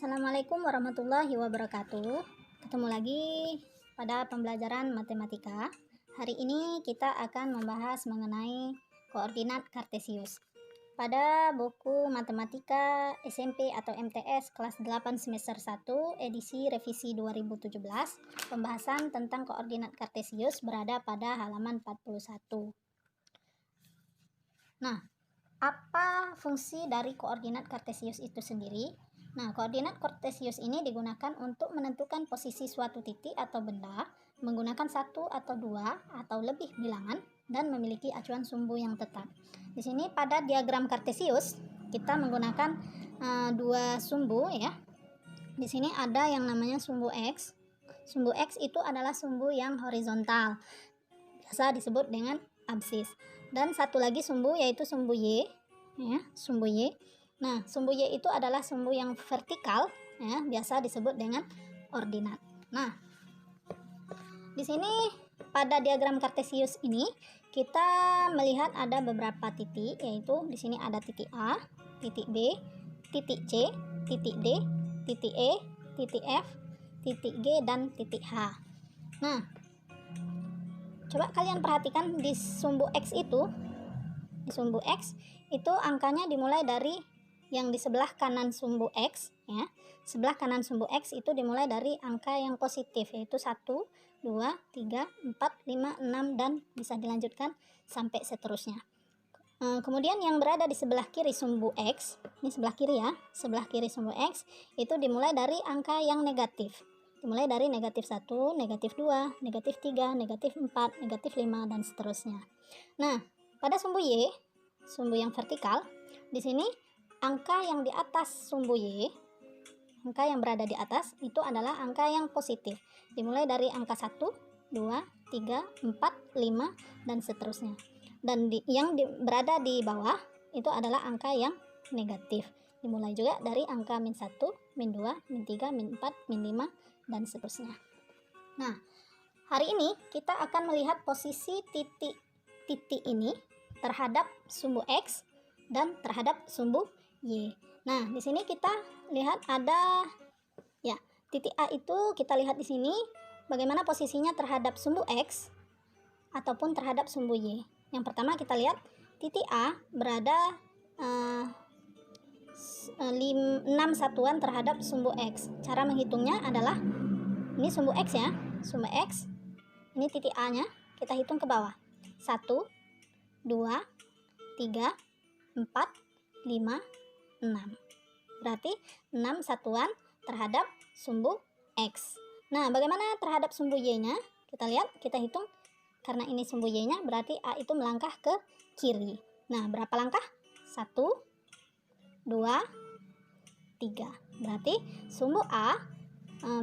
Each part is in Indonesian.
Assalamualaikum warahmatullahi wabarakatuh. Ketemu lagi pada pembelajaran matematika. Hari ini kita akan membahas mengenai koordinat kartesius. Pada buku matematika SMP atau MTS kelas 8 semester 1 edisi revisi 2017, pembahasan tentang koordinat kartesius berada pada halaman 41. Nah, apa fungsi dari koordinat kartesius itu sendiri? Nah, koordinat kartesius ini digunakan untuk menentukan posisi suatu titik atau benda menggunakan satu atau dua atau lebih bilangan dan memiliki acuan sumbu yang tetap. Di sini pada diagram kartesius kita menggunakan dua sumbu ya. Di sini ada yang namanya sumbu X. Sumbu X itu adalah sumbu yang horizontal, biasa disebut dengan absis. Dan satu lagi sumbu yaitu sumbu Y, ya, sumbu Y. Nah, sumbu Y itu adalah sumbu yang vertikal, ya, biasa disebut dengan ordinat. Nah, di sini pada diagram kartesius ini kita melihat ada beberapa titik, yaitu di sini ada titik A, titik B, titik C, titik D, titik E, titik F, titik G, dan titik H. Nah, coba kalian perhatikan di sumbu X itu, angkanya dimulai dari yang di sebelah kanan sumbu X, ya. Sebelah kanan sumbu X itu dimulai dari angka yang positif, yaitu 1, 2, 3, 4, 5, 6, dan bisa dilanjutkan sampai seterusnya. Kemudian yang berada di sebelah kiri sumbu X, ini sebelah kiri ya, sebelah kiri sumbu X itu dimulai dari angka yang negatif. Dimulai dari negatif 1, negatif 2, negatif 3, negatif 4, negatif 5, dan seterusnya. Nah, pada sumbu Y, sumbu yang vertikal, di sini angka yang di atas sumbu Y, angka yang berada di atas itu adalah angka yang positif. Dimulai dari angka 1, 2, 3, 4, 5, dan seterusnya. Dan berada di bawah itu adalah angka yang negatif. Dimulai juga dari angka min 1, min 2, min 3, min 4, min 5, dan seterusnya. Nah, hari ini kita akan melihat posisi titik ini terhadap sumbu X dan terhadap sumbu Y. Nah, di sini kita lihat ada ya, titik A itu kita lihat di sini bagaimana posisinya terhadap sumbu X ataupun terhadap sumbu Y. Yang pertama kita lihat titik A berada 6 satuan terhadap sumbu X. Cara menghitungnya adalah ini sumbu X ya, sumbu X. Ini titik A-nya, kita hitung ke bawah. 1, 2, 3, 4, 5, 6. Berarti 6 satuan terhadap sumbu X. Nah, bagaimana terhadap sumbu Y-nya? Kita lihat, kita hitung. Karena ini sumbu Y-nya, berarti A itu melangkah ke kiri. Nah, berapa langkah? 1, 2, 3. Berarti sumbu A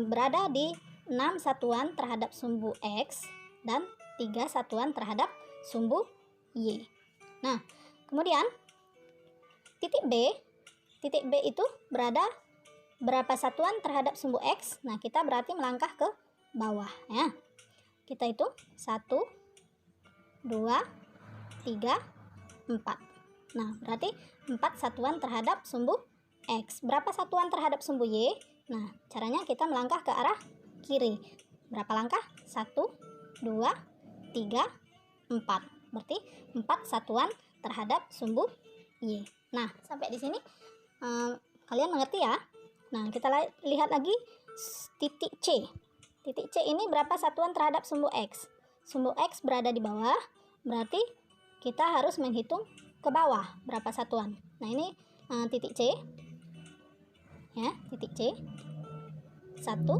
berada di 6 satuan terhadap sumbu X dan 3 satuan terhadap sumbu Y. Nah, kemudian titik B itu berada berapa satuan terhadap sumbu X? Nah, kita berarti melangkah ke bawah ya. Kita hitung 1, 2, 3, 4. Nah, berarti 4 satuan terhadap sumbu X. Berapa satuan terhadap sumbu Y? Nah, caranya kita melangkah ke arah kiri. Berapa langkah? 1, 2, 3, 4. Berarti 4 satuan terhadap sumbu Y. Nah, sampai di sini kalian mengerti ya? Nah, kita lihat lagi titik C. Titik C ini berapa satuan terhadap sumbu X? Sumbu X berada di bawah, berarti kita harus menghitung ke bawah berapa satuan. Nah, ini titik C. Ya, titik C. 1, 2,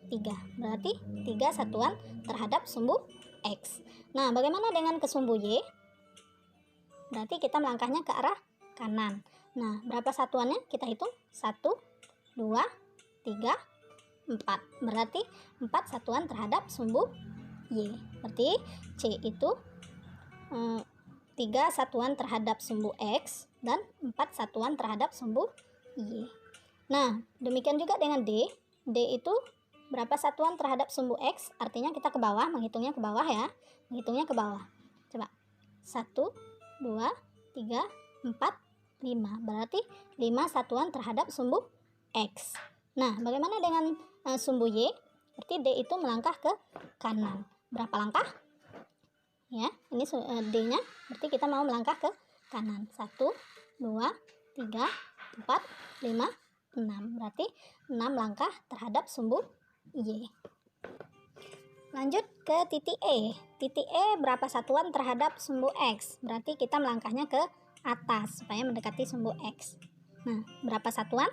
3. Berarti 3 satuan terhadap sumbu X. Nah, bagaimana dengan ke sumbu Y? Berarti kita melangkahnya ke arah kanan. Nah, berapa satuannya? Kita hitung 1, 2, 3, 4. Berarti 4 satuan terhadap sumbu Y. Berarti C itu 3 satuan terhadap sumbu X dan 4 satuan terhadap sumbu Y. Nah, demikian juga dengan D. D itu berapa satuan terhadap sumbu X? Artinya kita ke bawah, menghitungnya ke bawah ya. Menghitungnya ke bawah. Coba. 1, 2, 3, 4, 5. Berarti 5 satuan terhadap sumbu X. Nah, bagaimana dengan sumbu Y? Berarti D itu melangkah ke kanan. Berapa langkah? Ya, ini D-nya, berarti kita mau melangkah ke kanan. 1, 2, 3, 4, 5, 6. Berarti 6 langkah terhadap sumbu Y. Lanjut ke titik E. Titik E berapa satuan terhadap sumbu X? Berarti kita melangkahnya ke atas supaya mendekati sumbu X. Nah, berapa satuan?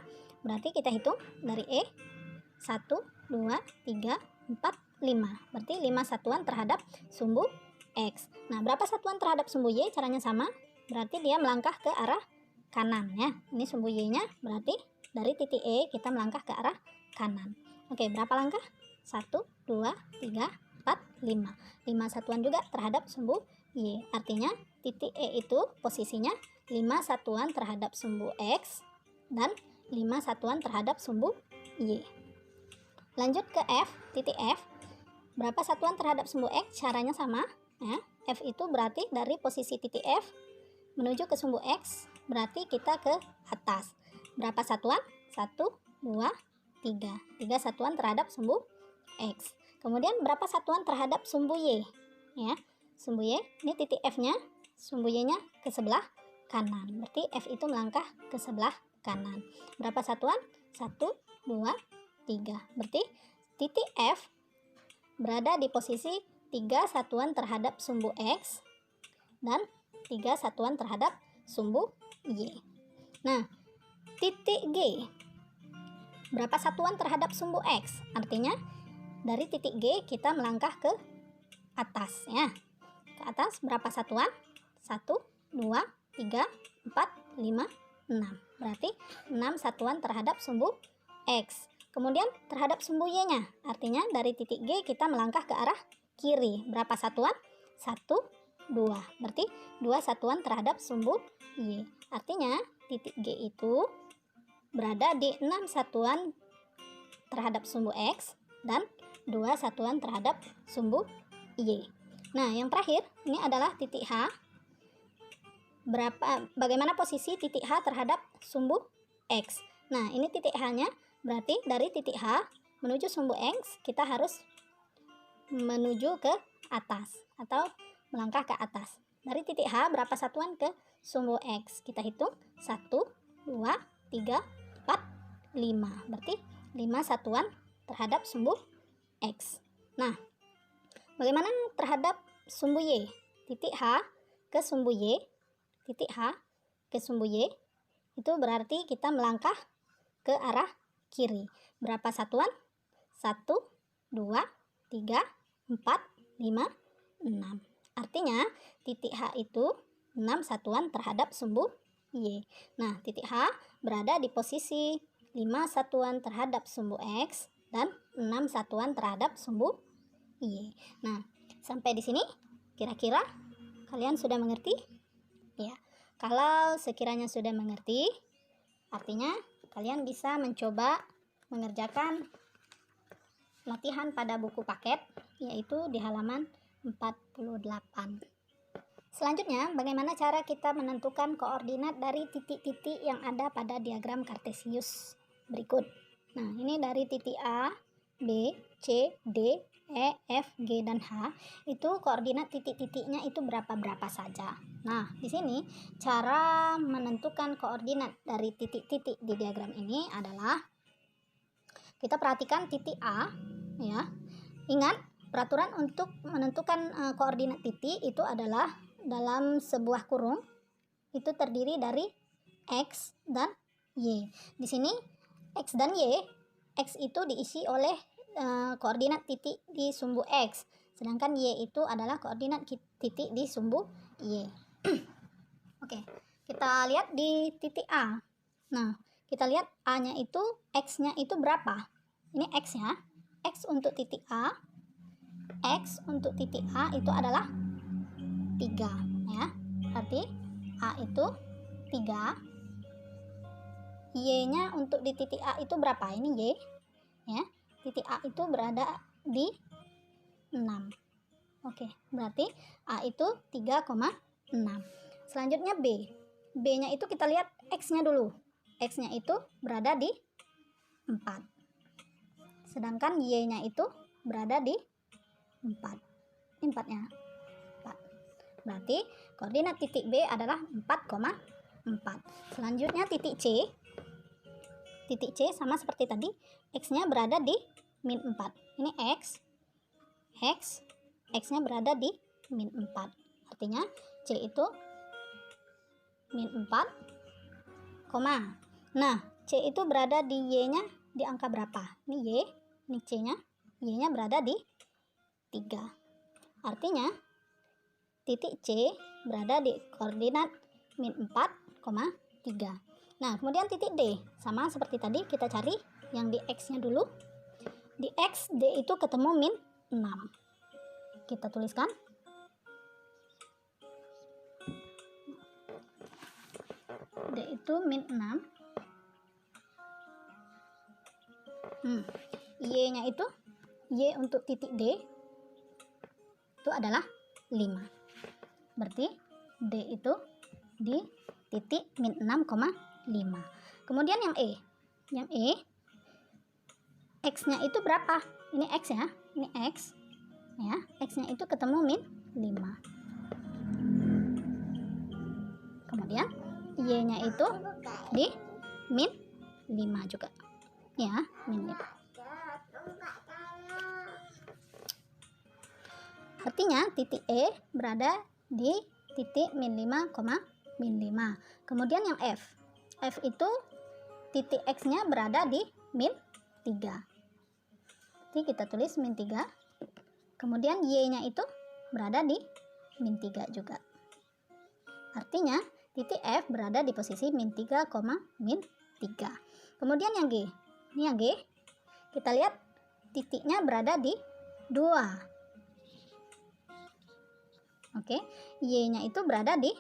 Berarti kita hitung dari E. 1, 2, 3, 4, 5. Berarti 5 satuan terhadap sumbu X. Nah, berapa satuan terhadap sumbu Y? Caranya sama. Berarti dia melangkah ke arah kanan ya. Ini sumbu Y-nya, berarti dari titik E kita melangkah ke arah kanan. Oke, berapa langkah? 1, 2, 3, 4, 5. 5 satuan juga terhadap sumbu Y. Artinya titik E itu posisinya 5 satuan terhadap sumbu X dan 5 satuan terhadap sumbu Y. Lanjut ke F, titik F. Berapa satuan terhadap sumbu X? Caranya sama ya. F itu berarti dari posisi titik F menuju ke sumbu X, berarti kita ke atas. Berapa satuan? 1, 2, 3. 3 satuan terhadap sumbu X. Kemudian berapa satuan terhadap sumbu Y? Ya, sumbu Y, ini titik F-nya, sumbu Y-nya ke sebelah kanan. Berarti F itu melangkah ke sebelah kanan. Berapa satuan? 1, 2, 3. Berarti titik F berada di posisi 3 satuan terhadap sumbu X dan 3 satuan terhadap sumbu Y. Nah, titik G berapa satuan terhadap sumbu X? Artinya dari titik G kita melangkah ke atas ya. Ke atas berapa satuan? 1, 2, 3, 4, 5, 6. Berarti 6 satuan terhadap sumbu X. Kemudian terhadap sumbu Y-nya, artinya dari titik G kita melangkah ke arah kiri. Berapa satuan? 1, 2. Berarti 2 satuan terhadap sumbu Y. Artinya titik G itu berada di 6 satuan terhadap sumbu X dan 2 satuan terhadap sumbu Y. Nah, yang terakhir ini adalah titik H. Bagaimana posisi titik H terhadap sumbu X? Nah, ini titik H-nya, berarti dari titik H menuju sumbu X kita harus menuju ke atas atau melangkah ke atas. Dari titik H berapa satuan ke sumbu X? Kita hitung 1, 2, 3, 4, 5. Berarti 5 satuan terhadap sumbu X. Nah, bagaimana terhadap sumbu Y? Titik H ke sumbu Y, titik H ke sumbu Y, itu berarti kita melangkah ke arah kiri. Berapa satuan? 1, 2, 3, 4, 5, 6. Artinya titik H itu 6 satuan terhadap sumbu Y. Nah, titik H berada di posisi 5 satuan terhadap sumbu X dan 6 satuan terhadap sumbu Y. Nah, sampai di sini kira-kira kalian sudah mengerti? Ya. Kalau sekiranya sudah mengerti, artinya kalian bisa mencoba mengerjakan latihan pada buku paket, yaitu di halaman 48. Selanjutnya, bagaimana cara kita menentukan koordinat dari titik-titik yang ada pada diagram kartesius berikut. Nah, ini dari titik A, B, C, D, E, F, G, dan H, itu koordinat titik-titiknya itu berapa-berapa saja. Nah, di sini cara menentukan koordinat dari titik-titik di diagram ini adalah kita perhatikan titik A, ya. Ingat, peraturan untuk menentukan koordinat titik itu adalah dalam sebuah kurung itu terdiri dari X dan Y. Di sini X dan Y, X itu diisi oleh koordinat titik di sumbu X, sedangkan Y itu adalah koordinat titik di sumbu Y. Oke, kita lihat di titik A. Nah, kita lihat A-nya itu, X-nya itu berapa? Ini X ya. X untuk titik A, X untuk titik A itu adalah 3 ya. Berarti A itu 3. Y-nya untuk di titik A itu berapa? Ini Y ya. Titik A itu berada di 6. Oke, berarti A itu 3,6. Selanjutnya B. B-nya itu kita lihat X-nya dulu. X-nya itu berada di 4. Sedangkan Y-nya itu berada di 4. Ini 4-nya. 4. Berarti koordinat titik B adalah 4,4. Selanjutnya titik C. Titik C sama seperti tadi, X-nya berada di min 4. Ini X. X-nya berada di min 4. Artinya C itu min 4, koma. Nah, C itu berada di Y-nya di angka berapa? Ini Y, ini C-nya. Y-nya berada di 3. Artinya titik C berada di koordinat min 4,3. Nah, kemudian titik D sama seperti tadi, kita cari yang di X-nya dulu. Di X, D itu ketemu min 6. Kita tuliskan. D itu min 6. Y-nya itu, Y untuk titik D itu adalah 5. Berarti D itu di titik min 6,5. Kemudian yang E. Yang E, X-nya itu berapa? Ini X ya. Ini X. Ya, X-nya itu ketemu min 5. Kemudian Y-nya itu di min 5 juga. Ya, min 5. Artinya titik E berada di titik min 5, min 5. Kemudian yang F. F itu titik X-nya berada di min 3. Jadi kita tulis min 3. Kemudian Y-nya itu berada di min 3 juga. Artinya titik F berada di posisi min 3, min 3. Kemudian yang G. Ini yang G. Kita lihat titiknya berada di 2. Oke, Y-nya itu berada di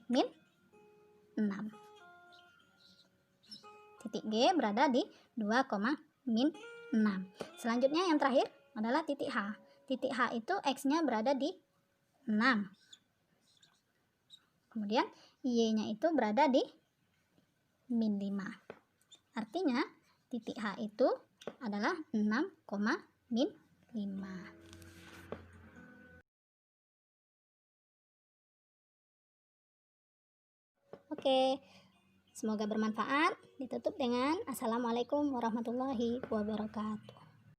min 6. Titik G berada di 2, min 6. Selanjutnya yang terakhir adalah titik H. Titik H itu X-nya berada di 6. Kemudian Y-nya itu berada di min 5. Artinya titik H itu adalah 6, min 5. Oke, semoga bermanfaat. Ditutup dengan Assalamualaikum warahmatullahi wabarakatuh.